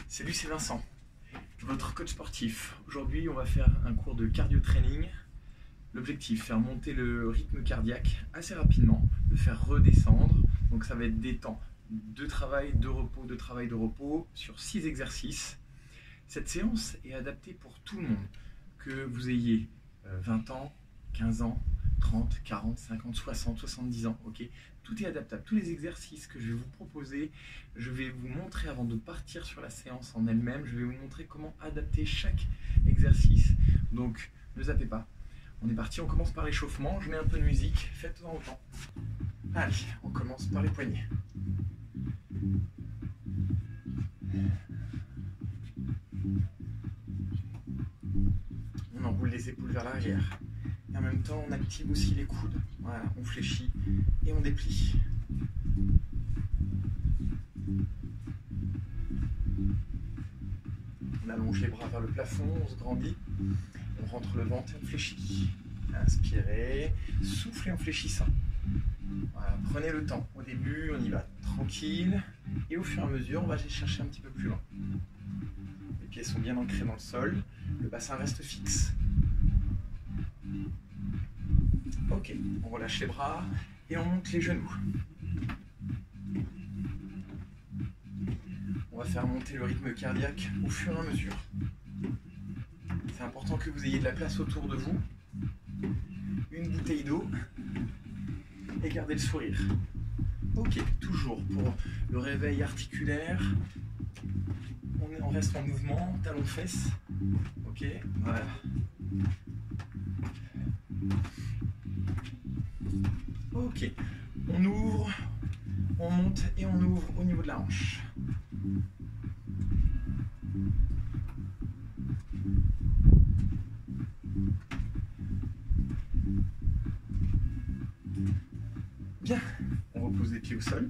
Salut, c'est Vincent, votre coach sportif. Aujourd'hui, on va faire un cours de cardio training. L'objectif, faire monter le rythme cardiaque assez rapidement, le faire redescendre. Donc ça va être des temps de travail, de repos, de travail, de repos sur 6 exercices. Cette séance est adaptée pour tout le monde, que vous ayez 20 ans, 15 ans, 30, 40, 50, 60, 70 ans, ok? Tout est adaptable. Tous les exercices que je vais vous proposer, je vais vous montrer avant de partir sur la séance en elle-même, je vais vous montrer comment adapter chaque exercice. Donc, ne zappez pas. On est parti, on commence par l'échauffement. Je mets un peu de musique, faites-en autant. Allez, on commence par les poignets. On enroule les épaules vers l'arrière. Et en même temps, on active aussi les coudes. Voilà, on fléchit et on déplie. On allonge les bras vers le plafond, on se grandit. On rentre le ventre et on fléchit. Inspirez, soufflez en fléchissant. Voilà, prenez le temps. Au début, on y va tranquille. Et au fur et à mesure, on va aller chercher un petit peu plus loin. Les pieds sont bien ancrés dans le sol. Le bassin reste fixe. Ok, on relâche les bras et on monte les genoux. On va faire monter le rythme cardiaque au fur et à mesure. C'est important que vous ayez de la place autour de vous. Une bouteille d'eau et gardez le sourire. Ok, toujours pour le réveil articulaire. On reste en mouvement, talons-fesses. Ok, voilà. Ok, on ouvre, on monte et on ouvre au niveau de la hanche. Bien, on repose les pieds au sol,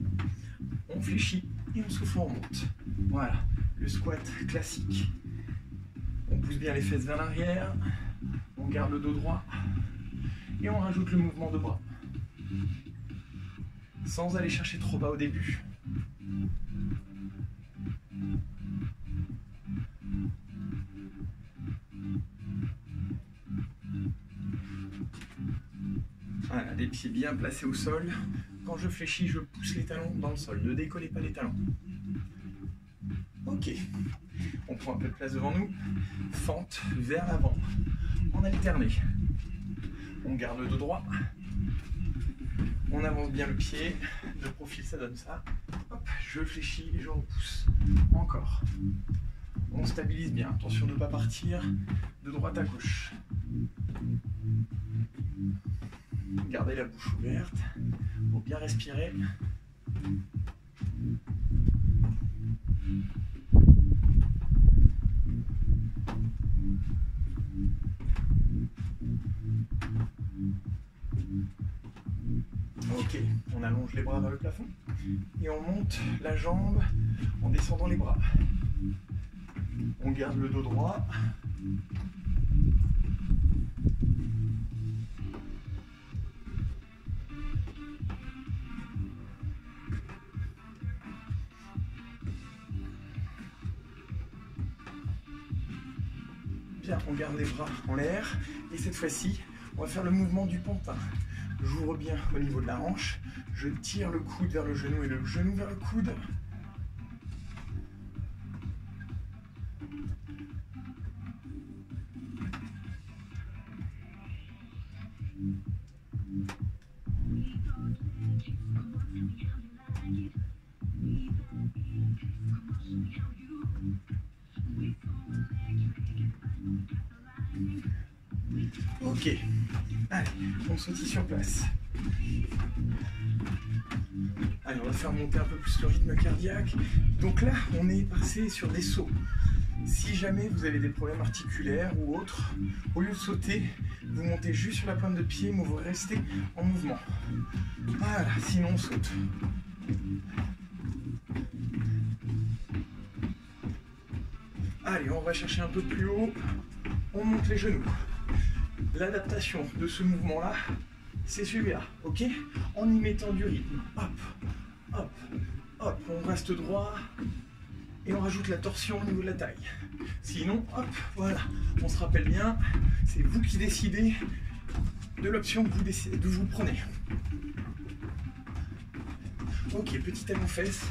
on fléchit et on souffle, on remonte. Voilà, le squat classique. On pousse bien les fesses vers l'arrière, on garde le dos droit et on rajoute le mouvement de bras. Sans aller chercher trop bas au début. Voilà, les pieds bien placés au sol. Quand je fléchis, je pousse les talons dans le sol. Ne décollez pas les talons. Ok. On prend un peu de place devant nous. Fente vers l'avant. En alterné. On garde le dos droit. On avance bien le pied. De profil, ça donne ça. Hop, je fléchis et je repousse. Encore. On stabilise bien. Attention de ne pas partir de droite à gauche. Gardez la bouche ouverte pour bien respirer. Ok, on allonge les bras vers le plafond et on monte la jambe en descendant les bras. On garde le dos droit. Bien, on garde les bras en l'air et cette fois-ci, on va faire le mouvement du pantin. J'ouvre bien au niveau de la hanche, je tire le coude vers le genou et le genou vers le coude. Ok, allez, on sautille sur place. Allez, on va faire monter un peu plus le rythme cardiaque. Donc là, on est passé sur des sauts. Si jamais vous avez des problèmes articulaires ou autres, au lieu de sauter, vous montez juste sur la pointe de pied, mais vous restez en mouvement. Voilà, sinon on saute. Allez, on va chercher un peu plus haut. On monte les genoux. L'adaptation de ce mouvement-là, c'est celui-là, ok? En y mettant du rythme. Hop, hop, hop, on reste droit. Et on rajoute la torsion au niveau de la taille. Sinon, hop, voilà, on se rappelle bien, c'est vous qui décidez de l'option que vous prenez. Ok, petit talon fesse,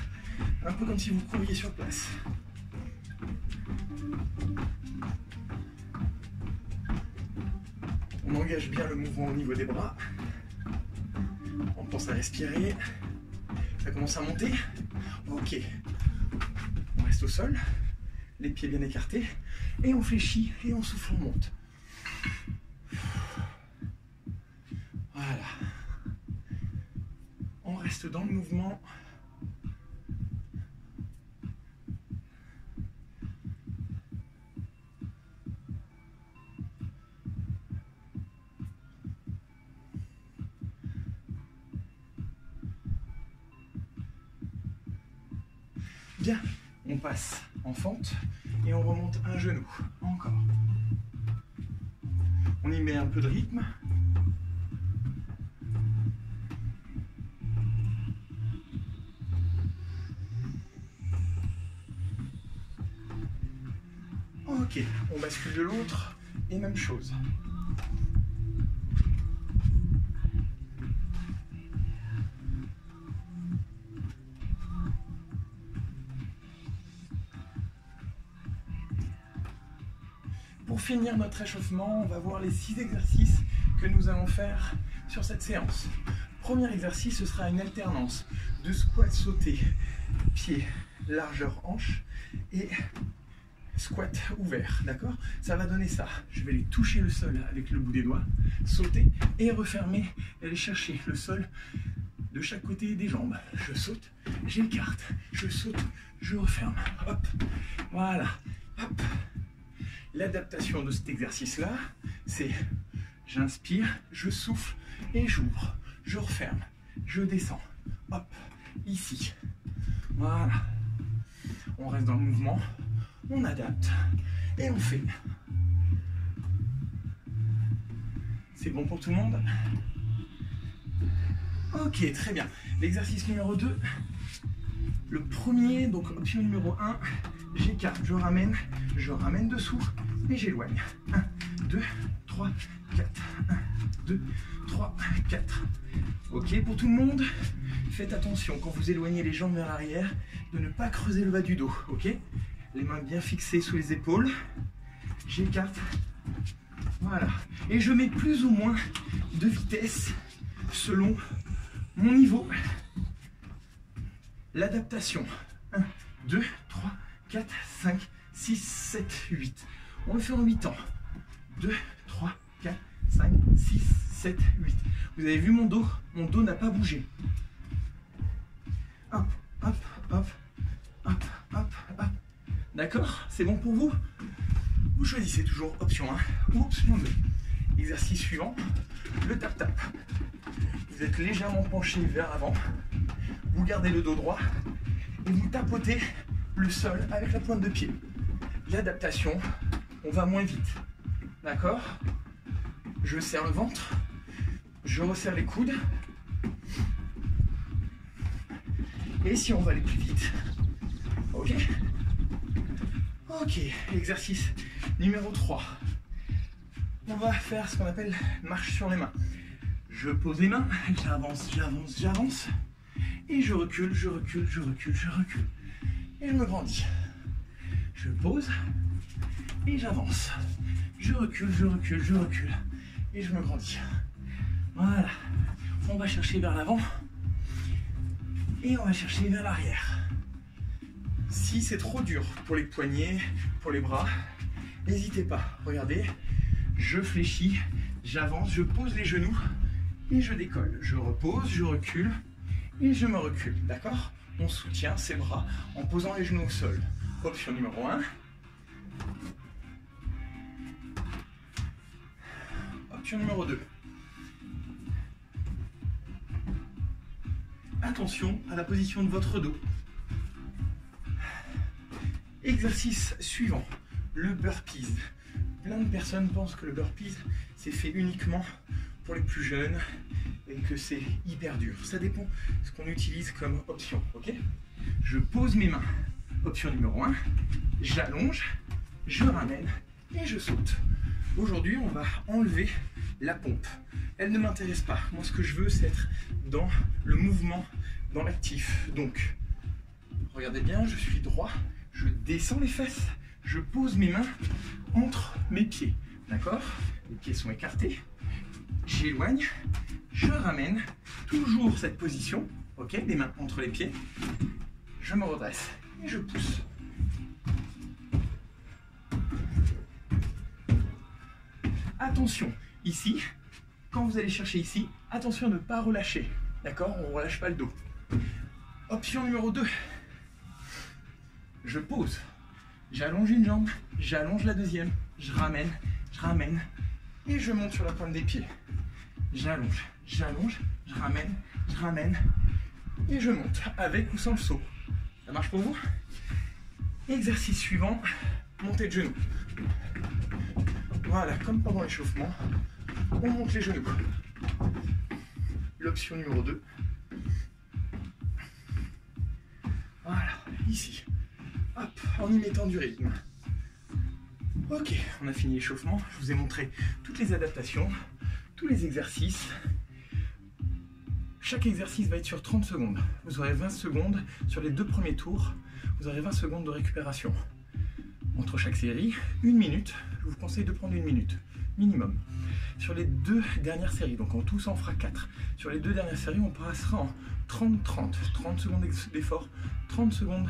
un peu comme si vous couriez sur place. On engage bien le mouvement au niveau des bras. On pense à respirer. Ça commence à monter. Ok. On reste au sol. Les pieds bien écartés. Et on fléchit et on souffle, on monte. Voilà. On reste dans le mouvement. Bien, on passe en fente et on remonte un genou. Encore. On y met un peu de rythme. Ok, on bascule de l'autre et même chose. Pour finir notre échauffement, on va voir les 6 exercices que nous allons faire sur cette séance. Premier exercice, ce sera une alternance de squat sauté, pied, largeur hanche et squat ouvert, d'accord? Ça va donner ça. Je vais aller toucher le sol avec le bout des doigts, sauter et refermer et aller chercher le sol de chaque côté des jambes. Je saute, j'écarte, je saute, je referme. Hop, voilà, hop. L'adaptation de cet exercice-là, c'est j'inspire, je souffle et j'ouvre, je referme, je descends, hop, ici. Voilà. On reste dans le mouvement, on adapte et on fait. C'est bon pour tout le monde? Ok, très bien. L'exercice numéro 2, le premier, donc option numéro 1, j'écarte, je ramène dessous et j'éloigne. 1, 2, 3, 4. 1, 2, 3, 4. Ok, pour tout le monde, faites attention quand vous éloignez les jambes vers l'arrière de ne pas creuser le bas du dos. Ok, les mains bien fixées sous les épaules. J'écarte. Voilà. Et je mets plus ou moins de vitesse selon mon niveau. L'adaptation. 1, 2, 3, 4, 5, 6, 7, 8. On le fait en 8 temps. 2, 3, 4, 5, 6, 7, 8. Vous avez vu mon dos? Mon dos n'a pas bougé. Hop, hop, hop, hop, hop, hop. D'accord? C'est bon pour vous? Vous choisissez toujours option 1 ou option 2. Exercice suivant, le tap-tap. Vous êtes légèrement penché vers l'avant. Vous gardez le dos droit et vous tapotez le sol avec la pointe de pied. L'adaptation, on va moins vite. D'accord? Je serre le ventre, je resserre les coudes. Et si on va aller plus vite? Ok? Ok, exercice numéro 3. On va faire ce qu'on appelle marche sur les mains. Je pose les mains, j'avance, j'avance, j'avance. Et je recule, je recule, je recule, je recule. Et je me grandis. Je pose et j'avance. Je recule, je recule, je recule. Et je me grandis. Voilà. On va chercher vers l'avant. Et on va chercher vers l'arrière. Si c'est trop dur pour les poignets, pour les bras, n'hésitez pas. Regardez, je fléchis, j'avance, je pose les genoux et je décolle. Je repose, je recule et je me recule. D'accord? On soutient ses bras en posant les genoux au sol. Option numéro 1. Option numéro 2. Attention à la position de votre dos. Exercice suivant, le burpees. Plein de personnes pensent que le burpees, c'est fait uniquement pour les plus jeunes et que c'est hyper dur. Ça dépend de ce qu'on utilise comme option. Ok? Je pose mes mains Option numéro 1, j'allonge, je ramène et je saute. Aujourd'hui, on va enlever la pompe. Elle ne m'intéresse pas. Moi, ce que je veux, c'est être dans le mouvement, dans l'actif. Donc, regardez bien, je suis droit, je descends les fesses, je pose mes mains entre mes pieds. D'accord? Les pieds sont écartés. J'éloigne, je ramène, toujours cette position, ok, les mains entre les pieds. Je me redresse et je pousse. Attention, ici, quand vous allez chercher ici, attention à ne pas relâcher. D'accord? On ne relâche pas le dos. Option numéro 2. Je pose. J'allonge une jambe, j'allonge la deuxième, je ramène et je monte sur la pointe des pieds. J'allonge, je ramène et je monte avec ou sans le saut. Ça marche pour vous? Exercice suivant, montée de genoux. Voilà, comme pendant l'échauffement, on monte les genoux. L'option numéro 2. Voilà, ici. Hop, en y mettant du rythme. Ok, on a fini l'échauffement. Je vous ai montré toutes les adaptations, tous les exercices. Chaque exercice va être sur 30 secondes. Vous aurez 20 secondes sur les 2 premiers tours. Vous aurez 20 secondes de récupération. Entre chaque série, 1 minute. Je vous conseille de prendre 1 minute, minimum. Sur les 2 dernières séries, donc en tout ça en fera 4. Sur les 2 dernières séries, on passera en 30-30. 30 secondes d'effort, 30 secondes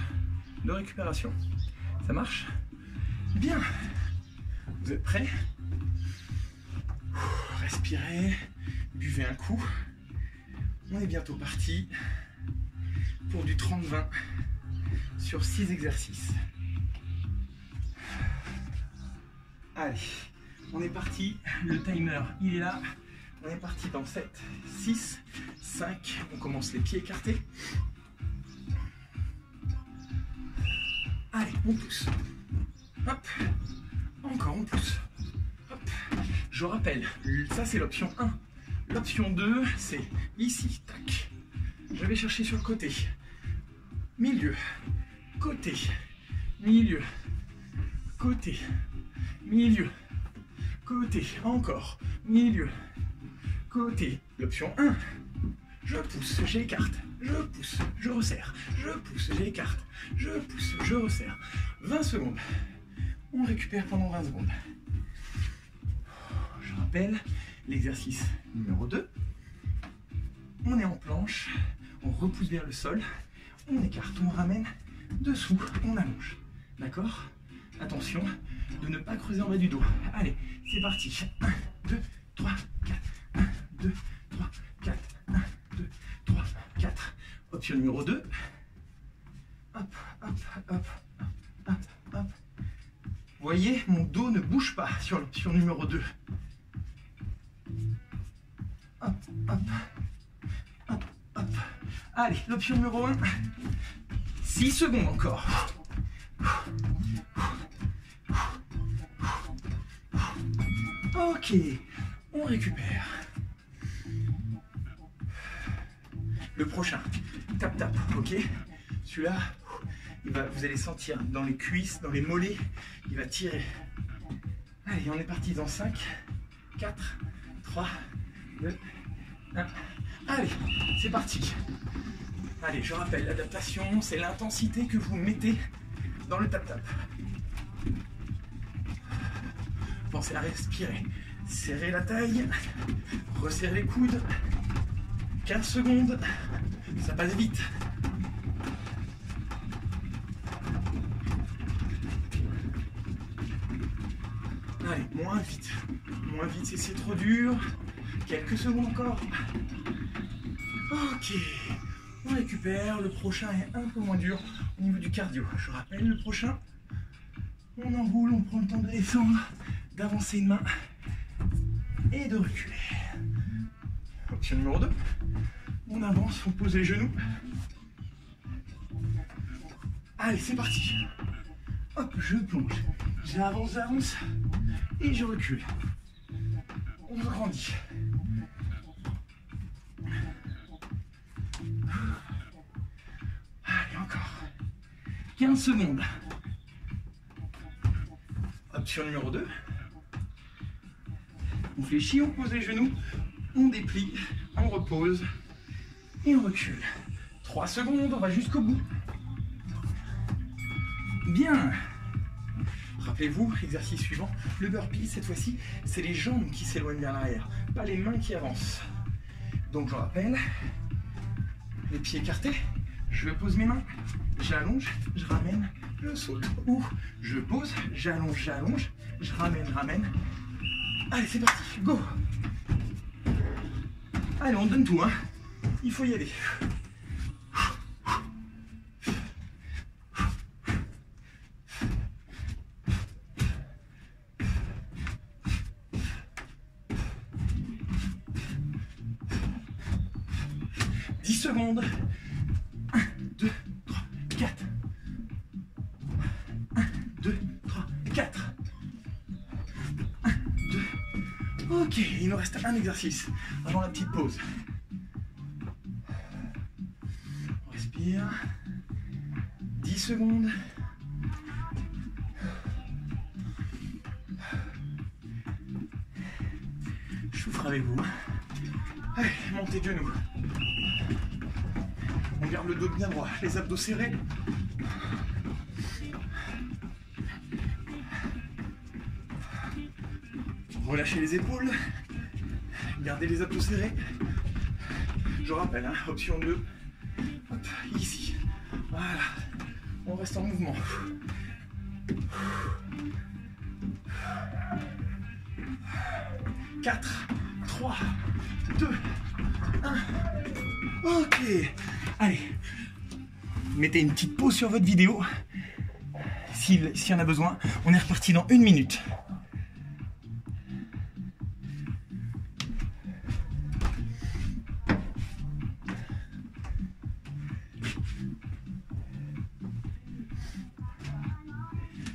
de récupération. Ça marche? Bien. Vous êtes prêts? Respirez, buvez un coup. On est bientôt parti pour du 30-20 sur 6 exercices. Allez, on est parti. Le timer, il est là. On est parti dans 7, 6, 5. On commence les pieds écartés. Allez, on pousse. Hop. Encore, on pousse. Hop. Je rappelle, ça c'est l'option 1. L'option 2, c'est ici. Tac. Je vais chercher sur le côté. Milieu. Côté. Milieu. Côté. Milieu. Côté. Encore. Milieu. Côté. L'option 1. Je pousse, j'écarte. Je pousse, je resserre. Je pousse, j'écarte. Je pousse, je resserre. 20 secondes. On récupère pendant 20 secondes. Je rappelle l'exercice numéro 2. On est en planche. On repousse vers le sol. On écarte, on ramène. Dessous, on allonge. D'accord? Attention de ne pas creuser en bas du dos. Allez, c'est parti. 1, 2, 3, 4. 1, 2, 3, 4. 1, 2, 3, 4. Option numéro 2. Hop, hop, hop, hop, hop, hop. Vous voyez, mon dos ne bouge pas sur l'option numéro 2. Hop, hop, hop, hop. Allez, l'option numéro 1. 6 secondes encore. Ok, on récupère. Le prochain, tap tap, ok. Celui-là, vous allez sentir dans les cuisses, dans les mollets, il va tirer. Allez, on est parti dans 5, 4, 3, 2, 1. Allez, c'est parti. Allez, je rappelle, l'adaptation, c'est l'intensité que vous mettez dans le tap tap. Pensez à respirer. Serrez la taille, resserrez les coudes. 15 secondes, ça passe vite. Allez, moins vite, si c'est trop dur. Quelques secondes encore. Ok, on récupère. Le prochain est un peu moins dur au niveau du cardio. Je rappelle, le prochain, on enroule, on prend le temps de descendre, d'avancer une main et de reculer. Option numéro 2. On avance, on pose les genoux. Allez, c'est parti. Hop, je plonge. J'avance et je recule. On grandit. Allez, encore. 15 secondes. Option numéro 2. On fléchit, on pose les genoux, on déplie, on repose et on recule. 3 secondes, on va jusqu'au bout. Bien. Rappelez-vous, exercice suivant, le burpee, cette fois-ci, c'est les jambes qui s'éloignent vers l'arrière, pas les mains qui avancent. Donc je rappelle, les pieds écartés, je pose mes mains, j'allonge, je ramène, je saute. Ou je pose, j'allonge, j'allonge, je ramène. Allez, c'est parti, go! Allez, on donne tout, hein. Il faut y aller. Secondes. 1, 2, 3, 4. 1, 2, 3, 4. 1, 2. Ok, il nous reste un exercice avant la petite pause. On respire. 10 secondes. Je souffre avec vous. Allez, montez de genoux. On garde le dos bien droit, les abdos serrés. Relâchez les épaules. Gardez les abdos serrés. Je rappelle, hein, option 2. Hop, ici. Voilà. On reste en mouvement. « 4, 3, 2, 1. Ok. Allez. Mettez une petite pause sur votre vidéo. S'il y en a besoin. On est reparti dans 1 minute.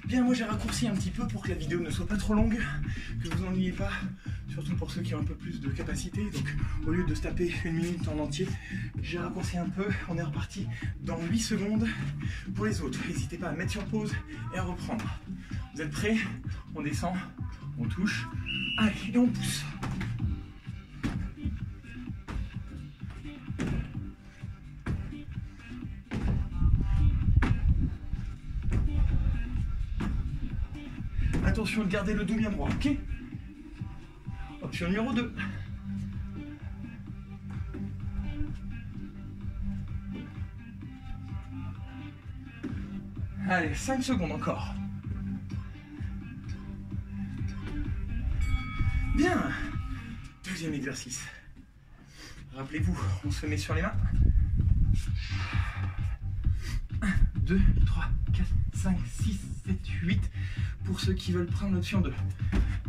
Bien, moi j'ai raccourci un petit peu pour que la vidéo ne soit pas trop longue, que vous ennuyez pas, surtout pour ceux qui ont un peu plus de capacité. Donc au lieu de se taper 1 minute en entier, j'ai raccourci un peu. On est reparti dans 8 secondes. Pour les autres, n'hésitez pas à mettre sur pause et à reprendre. Vous êtes prêts? On descend, on touche, allez, et on pousse. Attention de garder le dos bien droit, ok? Option numéro 2. Allez, 5 secondes encore. Bien. Deuxième exercice. Rappelez-vous, on se met sur les mains. 1, 2, 3, 4, 5, 6, 7, 8. Pour ceux qui veulent prendre l'option 2.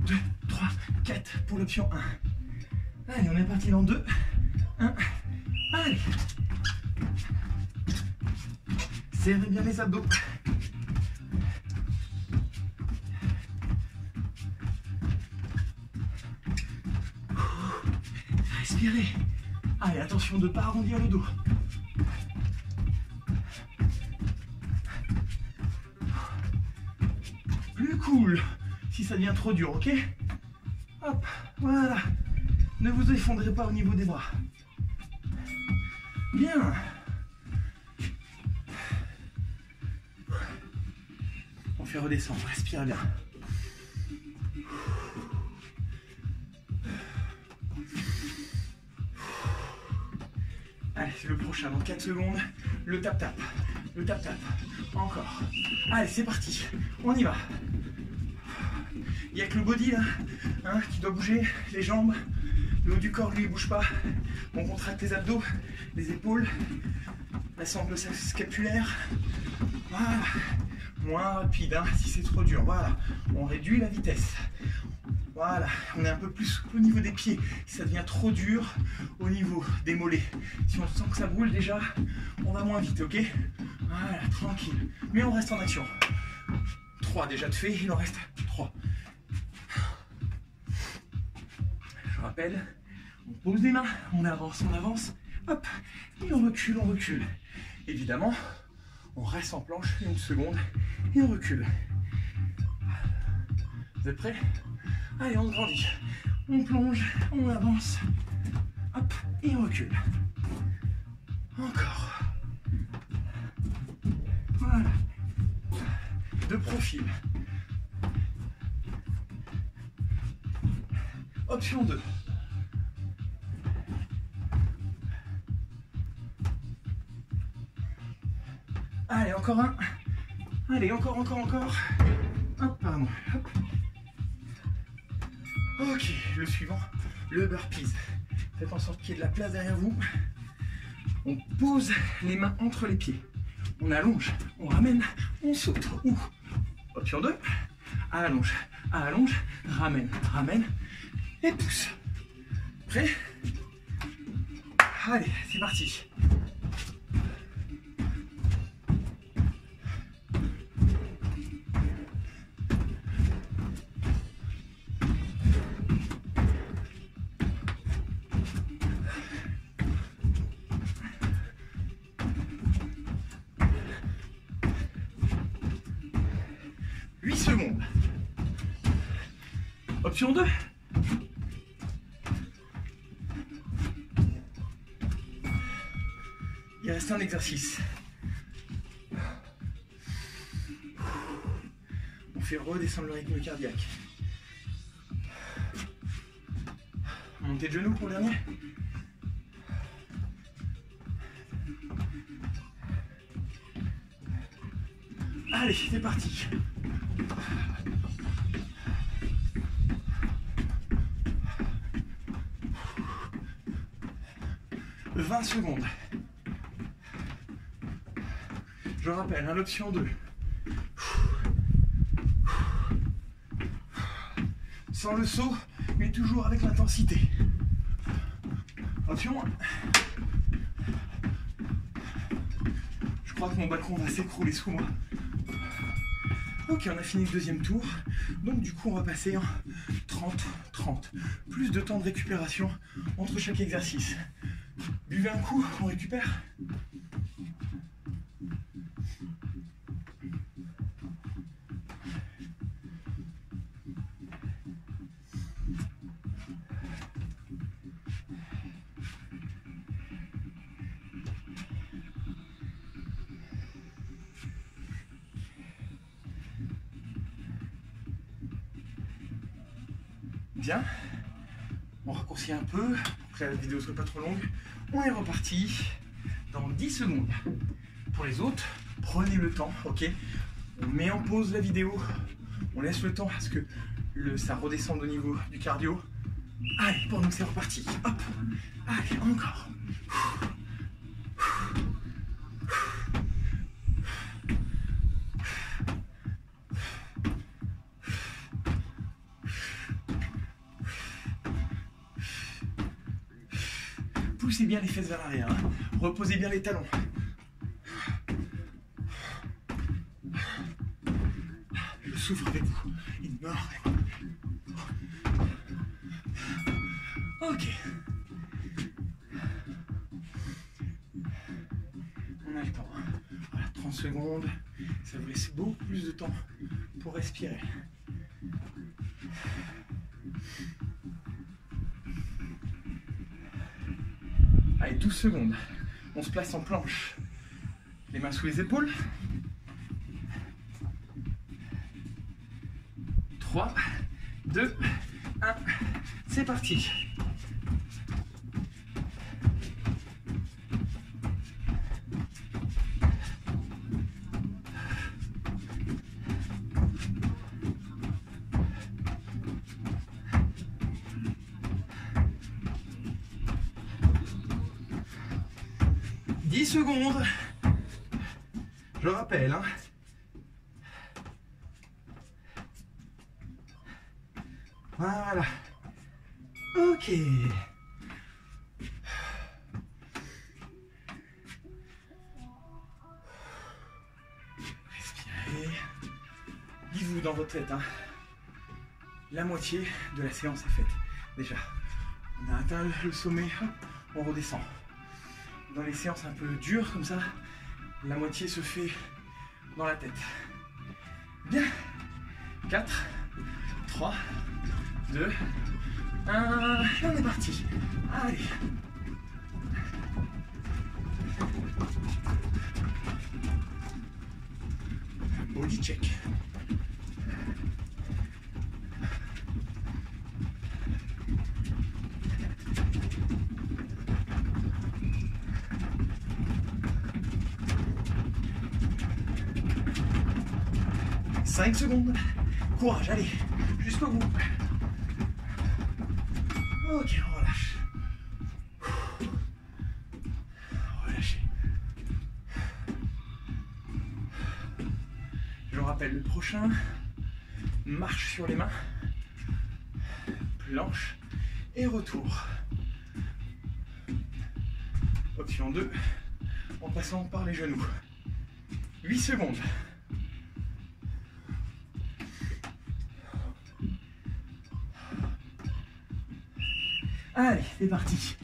2, 3, 4 pour l'option 1. Allez, on est parti dans 2. 1. Allez. Serrez bien les abdos. Respirez. Allez, attention de ne pas arrondir le dos. Plus cool si ça devient trop dur, ok? Hop, voilà. Ne vous effondrez pas au niveau des bras. Bien. On fait redescendre, respire bien. Allez, c'est le prochain, dans 4 secondes. Le tap-tap. Le tap-tap. Encore. Allez, c'est parti. On y va. Il n'y a que le body là, hein, qui doit bouger, les jambes. Le haut du corps, lui, il bouge pas. On contracte les abdos, les épaules, la sangle scapulaire. Voilà. Moins rapide, hein, si c'est trop dur. Voilà. On réduit la vitesse. Voilà. On est un peu plus au niveau des pieds. Si ça devient trop dur, au niveau des mollets. Si on sent que ça brûle déjà, on va moins vite, ok? Voilà, tranquille. Mais on reste en action. 3 déjà de fait, il en reste 3. Je rappelle, on pose les mains, on avance, hop, et on recule, Évidemment, On reste en planche une seconde et on recule. Vous êtes prêts? Allez, on grandit. On plonge, on avance. Hop, et on recule. Encore. Voilà. De profil. Option 2. Allez, encore un. Allez, encore. Hop, pardon. Hop. Ok, le suivant, le burpees. Faites en sorte qu'il y ait de la place derrière vous. On pose les mains entre les pieds. On allonge, on ramène, on saute. Option 2. Allonge, ramène et pousse. Prêt? Allez, c'est parti. Secondes. Option 2. Il reste un exercice. On fait redescendre le rythme cardiaque. Montée de genoux pour le dernier. Allez, c'est parti. 20 secondes. Je rappelle, l'option 2. Sans le saut, mais toujours avec l'intensité. Option 1. Je crois que mon balcon va s'écrouler sous moi. Ok, on a fini le deuxième tour. Donc du coup, on va passer en 30-30. Plus de temps de récupération entre chaque exercice. Buvez un coup, on récupère. Bien. On raccourcit un peu pour que la vidéo ne soit pas trop longue. On est reparti dans 10 secondes. Pour les autres, prenez le temps, ok? On met en pause la vidéo, on laisse le temps à ce que ça redescende au niveau du cardio. Allez, pour nous c'est reparti. Hop, allez, encore. Poussez bien les fesses vers l'arrière, hein. Reposez bien les talons. Je souffre avec vous, énormément. Ok. On a le temps. Voilà, 30 secondes. Ça vous laisse beaucoup plus de temps pour respirer. Allez, 12 secondes. On se place en planche. Les mains sous les épaules. 3, 2, 1. C'est parti. Secondes. Je rappelle, hein. Voilà. Ok. Respirez. Dites-vous dans votre tête, hein. La moitié de la séance est faite. Déjà, on a atteint le sommet, on redescend. Dans les séances un peu dures comme ça, La moitié se fait dans la tête. Bien. 4, 3, 2, 1. Et on est parti. Allez. Body check. Cinq secondes. Courage, allez, jusqu'au bout. Ok, on relâche. Relâchez. Je rappelle le prochain. Marche sur les mains. Planche et retour. Option 2, en passant par les genoux. 8 secondes. Allez, c'est parti.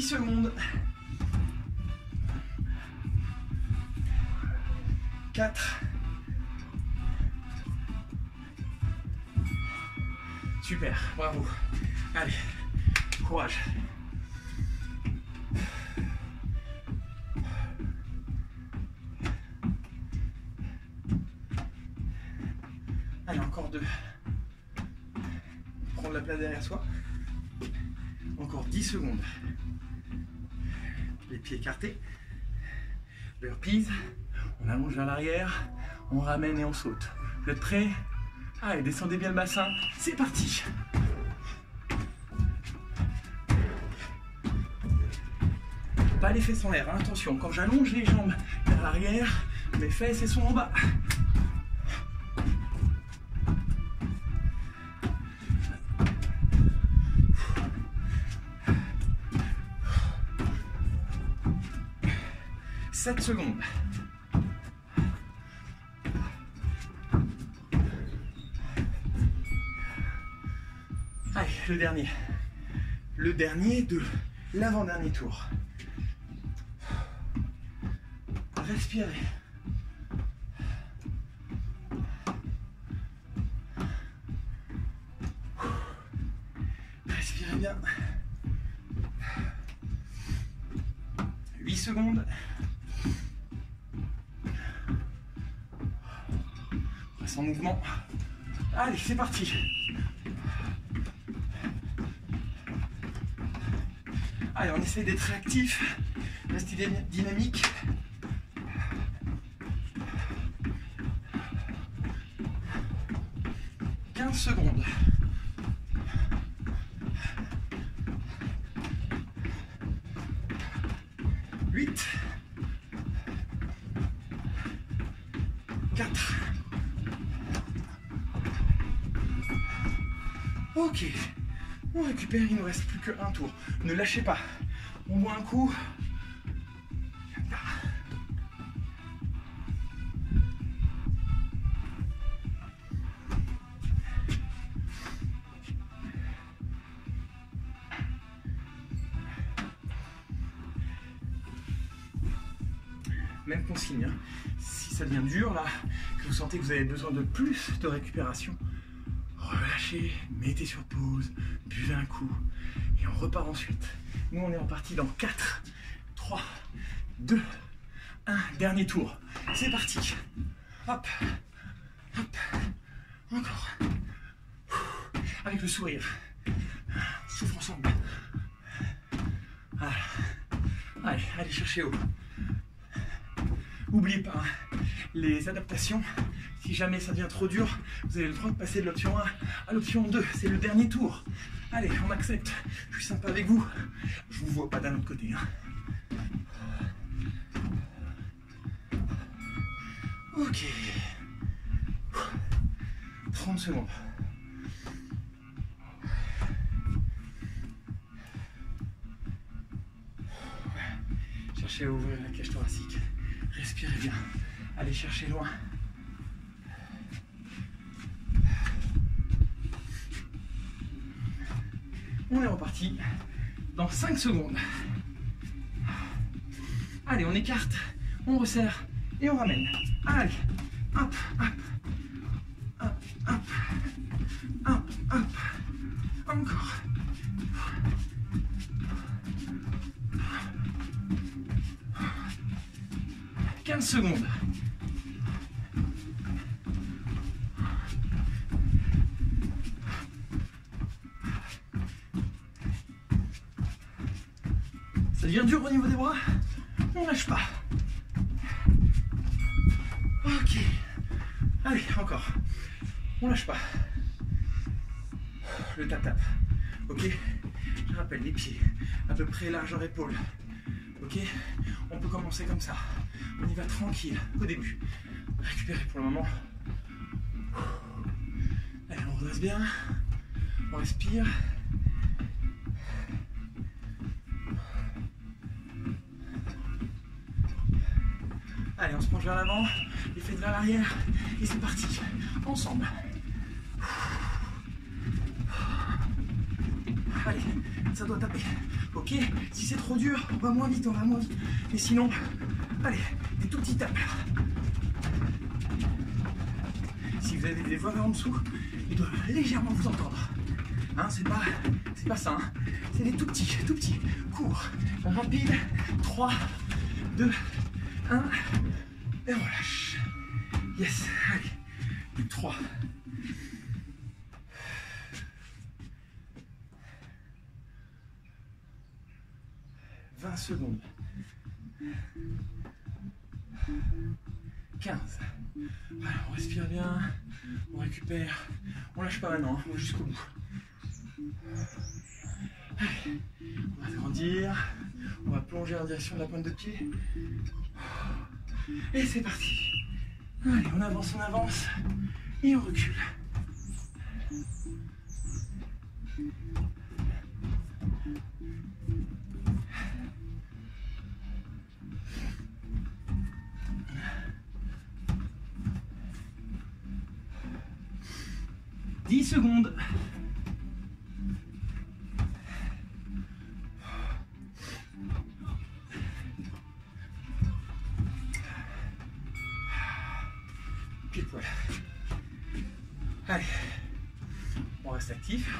Secondes. 4. Super, bravo. Allez, courage. Allez, encore 2. Prendre la place derrière soi. Encore 10 secondes. Les pieds écartés. Burpees. On allonge vers l'arrière. On ramène et on saute. Vous êtes prêts? Allez, descendez bien le bassin. C'est parti. Pas les fesses en l'air, hein. Attention, quand j'allonge les jambes vers l'arrière, mes fesses elles sont en bas. « 7 secondes. Allez, le dernier. Le dernier de l'avant-dernier tour. Respirez. Respirez bien. 8 secondes. On reste en mouvement. Allez, c'est parti. Allez, on essaie d'être réactif, rester dynamique. Secondes. 8. 4. Ok. On récupère, il ne nous reste plus qu'un tour. Ne lâchez pas. On boit un coup. Même consigne, hein. Si ça devient dur là, que vous sentez que vous avez besoin de plus de récupération, relâchez, mettez sur pause, buvez un coup et on repart ensuite. Nous on est reparti dans 4, 3, 2, 1, dernier tour. C'est parti. Hop, hop, encore. Avec le sourire. Souffle ensemble. Voilà. Allez, allez chercher haut. N'oubliez pas, hein, les adaptations, si jamais ça devient trop dur, vous avez le droit de passer de l'option 1 à l'option 2. C'est le dernier tour. Allez, on accepte. Je suis sympa avec vous. Je vous vois pas d'un autre côté. Hein. Ok. 30 secondes. cherchez à ouvrir la cage thoracique. Respirez bien. Allez chercher loin. On est reparti dans 5 secondes. Allez, on écarte, on resserre et on ramène. Allez, hop, hop, hop, hop, hop, hop. Encore. « 15 secondes. Ça devient dur au niveau des bras. On lâche pas. Ok. Allez, encore. On lâche pas. Le tap-tap. Ok. Je rappelle les pieds. À peu près largeur épaule. Ok. On peut commencer comme ça. On y va tranquille au début. Récupérer pour le moment. Allez, on redresse bien. On respire. Allez, on se penche vers l'avant, les fesses vers l'arrière, et c'est parti, ensemble. Allez, ça doit taper. Ok, si c'est trop dur, on va moins vite, Mais sinon, allez, des tout petits tapes. Si vous avez des voix en dessous, ils doivent légèrement vous entendre. Hein, c'est pas ça, hein. C'est des tout petits, courts, rapides. 3, 2, 1, et on relâche. Yes, allez, plus de 3. « 20 secondes. 15. Voilà, on respire bien, on récupère. On lâche pas maintenant, on va jusqu'au bout. Allez, on va grandir. On va plonger en direction de la pointe de pied. Et c'est parti. Allez, on avance et on recule. « 10 secondes. » Pile poil. Allez, on reste actif.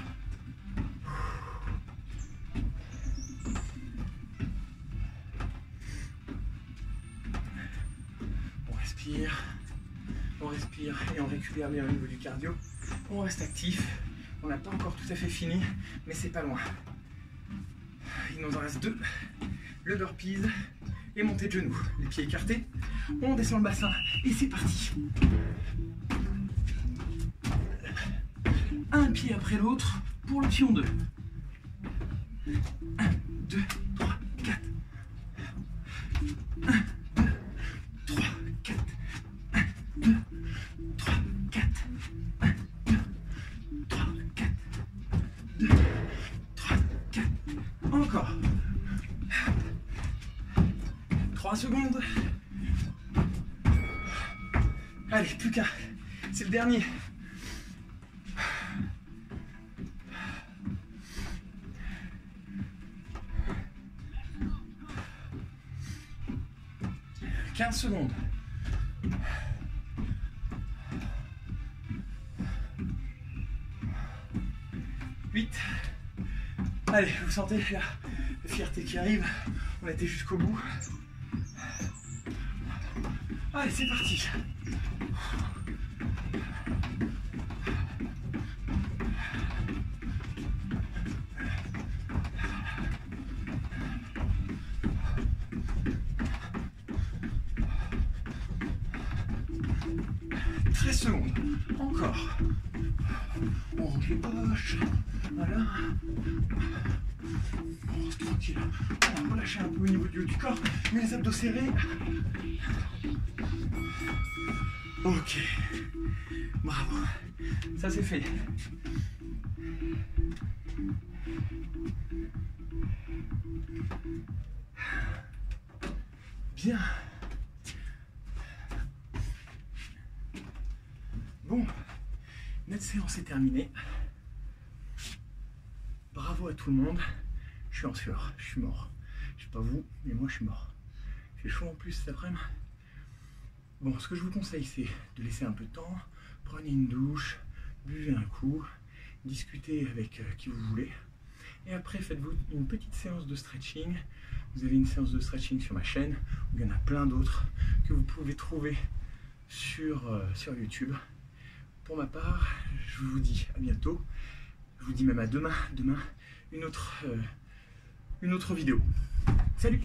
On respire et on récupère bien au niveau du cardio. On reste actif. On n'a pas encore tout à fait fini, mais c'est pas loin. Il nous en reste 2. Le burpees et montée de genoux. Les pieds écartés. On descend le bassin et c'est parti. Un pied après l'autre pour le pion 2. 1, 2, 3, 4. 1, 2, 3, 4. 1, 2, 3, 4. 1, 2, 3, 4. 2, 3, 4. Encore. 3 secondes. Allez, plus qu'à. C'est le dernier. « 15 secondes. » 8. Allez, vous sentez la fierté qui arrive. On a été jusqu'au bout. Allez, c'est parti. Secondes. Encore. On rentre les poches. Voilà. On reste tranquille. On va relâcher un peu au niveau du haut du corps, mais les abdos serrés. Ok. Bravo. Ça c'est fait. Bien. Bon, notre séance est terminée. Bravo à tout le monde. Je suis en sueur, je suis mort. Je sais pas vous, mais moi je suis mort. J'ai chaud en plus cet après-midi. Bon, ce que je vous conseille, c'est de laisser un peu de temps. Prenez une douche, buvez un coup, discutez avec qui vous voulez. Et après, faites-vous une petite séance de stretching. Vous avez une séance de stretching sur ma chaîne, où il y en a plein d'autres que vous pouvez trouver sur YouTube. Pour ma part, je vous dis à bientôt. Je vous dis même à demain une autre vidéo. Salut!